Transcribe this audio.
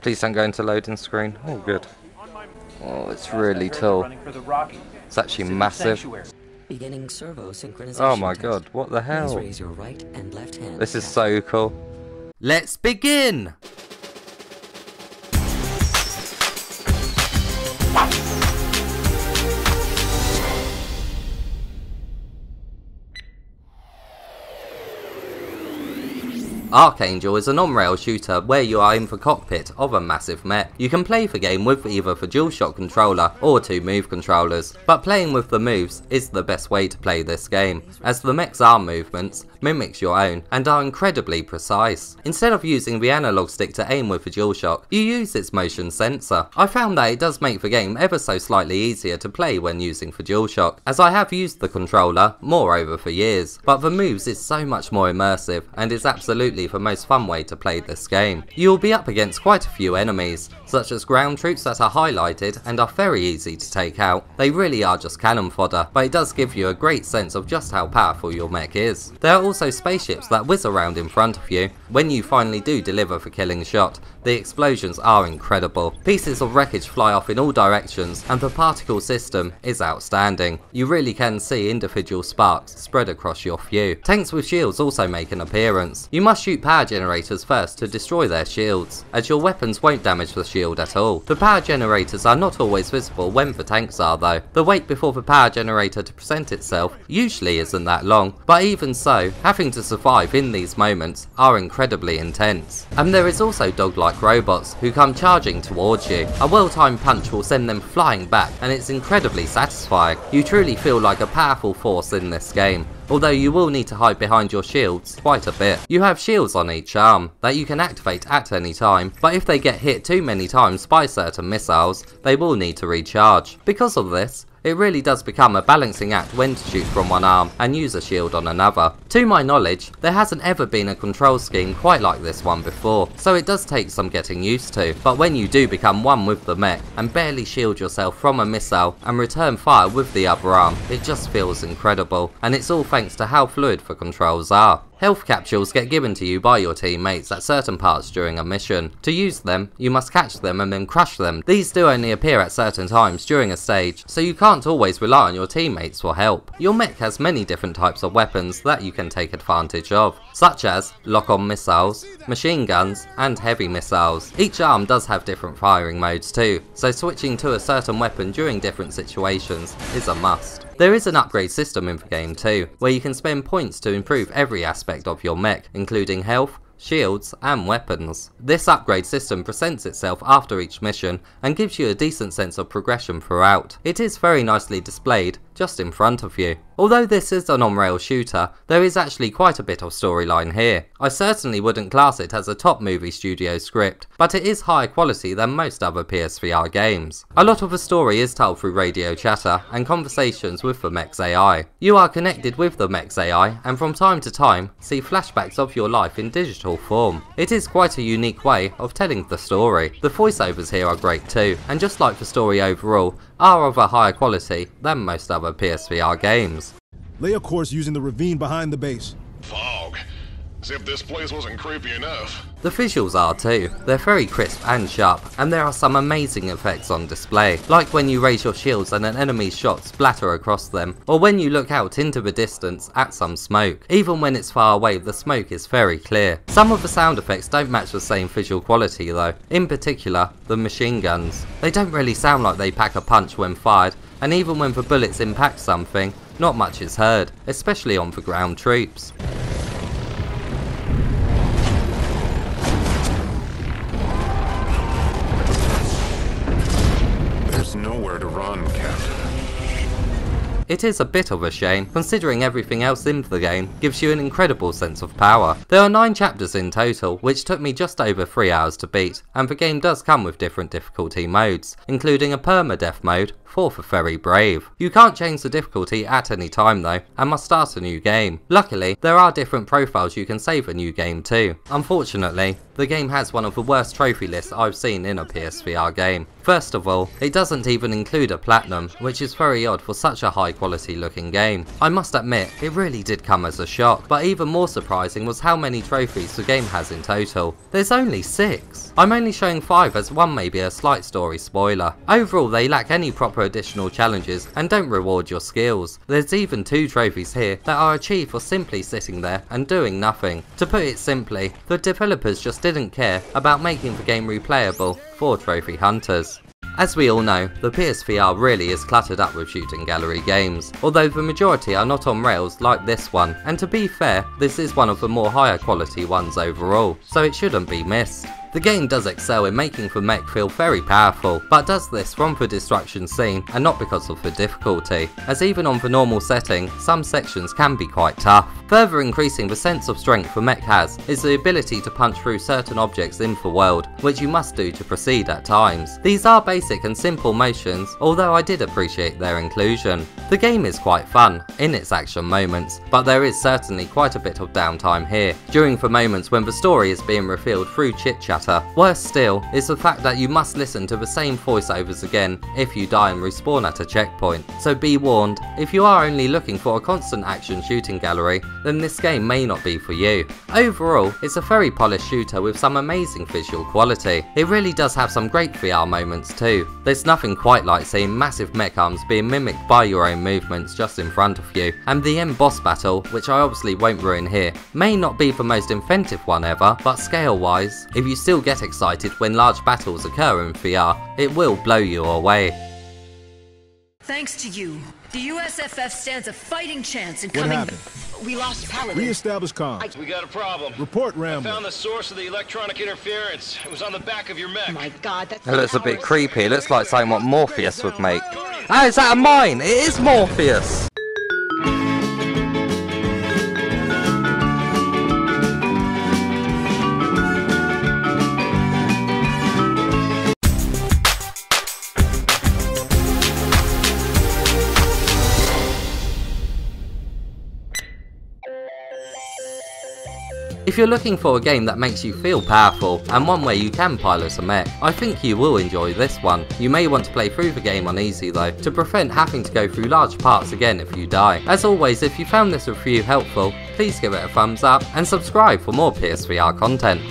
Please don't go into loading screen. Oh, good. Oh, it's really tall. It's actually massive. Beginning servo synchronization. Oh my god, what the hell? Please raise your right and left hand. This is so cool. Let's begin! Archangel is an on-rail shooter where you are in the cockpit of a massive mech. You can play the game with either the DualShock controller or 2 Move controllers, but playing with the moves is the best way to play this game, as the mech's arm movements mimics your own and are incredibly precise. Instead of using the analog stick to aim with the DualShock, you use its motion sensor. I found that it does make the game ever so slightly easier to play when using the DualShock, as I have used the controller moreover for years, but the moves is so much more immersive and is absolutely the most fun way to play this game. You will be up against quite a few enemies, such as ground troops that are highlighted and are very easy to take out. They really are just cannon fodder, but it does give you a great sense of just how powerful your mech is. There are also spaceships that whiz around in front of you. When you finally do deliver the killing shot, the explosions are incredible. Pieces of wreckage fly off in all directions and the particle system is outstanding. You really can see individual sparks spread across your view. Tanks with shields also make an appearance. You must shoot power generators first to destroy their shields, as your weapons won't damage the shield at all. The power generators are not always visible when the tanks are though. The wait before the power generator to present itself usually isn't that long, but even so, having to survive in these moments are incredibly intense. And there is also dog-like robots who come charging towards you. A well-timed punch will send them flying back and it's incredibly satisfying. You truly feel like a powerful force in this game, although you will need to hide behind your shields quite a bit. You have shields on each arm that you can activate at any time, but if they get hit too many times by certain missiles, they will need to recharge. Because of this, it really does become a balancing act when to shoot from one arm and use a shield on another. To my knowledge, there hasn't ever been a control scheme quite like this one before, so it does take some getting used to, but when you do become one with the mech and barely shield yourself from a missile and return fire with the other arm, it just feels incredible, and it's all thanks to how fluid the controls are. Health capsules get given to you by your teammates at certain parts during a mission. To use them, you must catch them and then crush them. These do only appear at certain times during a stage, so you can't always rely on your teammates for help. Your mech has many different types of weapons that you can take advantage of, such as lock-on missiles, machine guns, and heavy missiles. Each arm does have different firing modes too, so switching to a certain weapon during different situations is a must. There is an upgrade system in the game too, where you can spend points to improve every aspect of your mech, including health, shields, and weapons. This upgrade system presents itself after each mission and gives you a decent sense of progression throughout. It is very nicely displayed just in front of you. Although this is an on-rail shooter, there is actually quite a bit of storyline here. I certainly wouldn't class it as a top movie studio script, but it is higher quality than most other PSVR games. A lot of the story is told through radio chatter and conversations with the mech's AI. You are connected with the mech's AI and from time to time see flashbacks of your life in digital form. It is quite a unique way of telling the story. The voiceovers here are great too, and just like the story overall, are of a higher quality than most other PSVR games. Lay a course using the ravine behind the base. Fog. As if this place wasn't creepy enough. The visuals are too. They're very crisp and sharp, and there are some amazing effects on display, like when you raise your shields and an enemy's shot splatter across them, or when you look out into the distance at some smoke. Even when it's far away, the smoke is very clear. Some of the sound effects don't match the same visual quality though, in particular the machine guns. They don't really sound like they pack a punch when fired, and even when the bullets impact something, not much is heard, especially on the ground troops. There's nowhere to run, Captain. It is a bit of a shame, considering everything else in the game gives you an incredible sense of power. There are 9 chapters in total, which took me just over 3 hours to beat, and the game does come with different difficulty modes, including a permadeath mode, 4th are very brave. You can't change the difficulty at any time though, and must start a new game. Luckily, there are different profiles you can save a new game too. Unfortunately, the game has one of the worst trophy lists I've seen in a PSVR game. First of all, it doesn't even include a platinum, which is very odd for such a high quality looking game. I must admit, it really did come as a shock, but even more surprising was how many trophies the game has in total. There's only 6. I'm only showing 5 as one may be a slight story spoiler. Overall, they lack any proper additional challenges and don't reward your skills. There's even 2 trophies here that are achieved for simply sitting there and doing nothing. To put it simply, the developers just didn't care about making the game replayable for trophy hunters. As we all know, the PSVR really is cluttered up with shooting gallery games, although the majority are not on rails like this one, and to be fair, this is one of the more higher quality ones overall, so it shouldn't be missed. The game does excel in making the mech feel very powerful, but does this from the destruction scene and not because of the difficulty, as even on the normal setting, some sections can be quite tough. Further increasing the sense of strength the mech has is the ability to punch through certain objects in the world, which you must do to proceed at times. These are basic and simple motions, although I did appreciate their inclusion. The game is quite fun in its action moments, but there is certainly quite a bit of downtime here, during the moments when the story is being revealed through chit-chatter. Worse still is the fact that you must listen to the same voiceovers again if you die and respawn at a checkpoint, so be warned, if you are only looking for a constant action shooting gallery, then this game may not be for you. Overall, it's a very polished shooter with some amazing visual quality. It really does have some great VR moments too. There's nothing quite like seeing massive mech arms being mimicked by your own movements just in front of you, and the end boss battle, which I obviously won't ruin here, may not be the most inventive one ever, but scale wise, if you still get excited when large battles occur in VR, it will blow you away. Thanks to you, the USFF stands a fighting chance in What coming happened? We lost Paladin. Re-establish comms. We got a problem. Report I Rambo. found the source of the electronic interference. It was on the back of your mech. Oh my god, that's It looks a bit creepy, it looks like something what Morpheus would make. Ah, is that a mine? It is Morpheus! If you're looking for a game that makes you feel powerful, and one where you can pilot a mech, I think you will enjoy this one. You may want to play through the game on easy though, to prevent having to go through large parts again if you die. As always, if you found this review helpful, please give it a thumbs up, and subscribe for more PSVR content.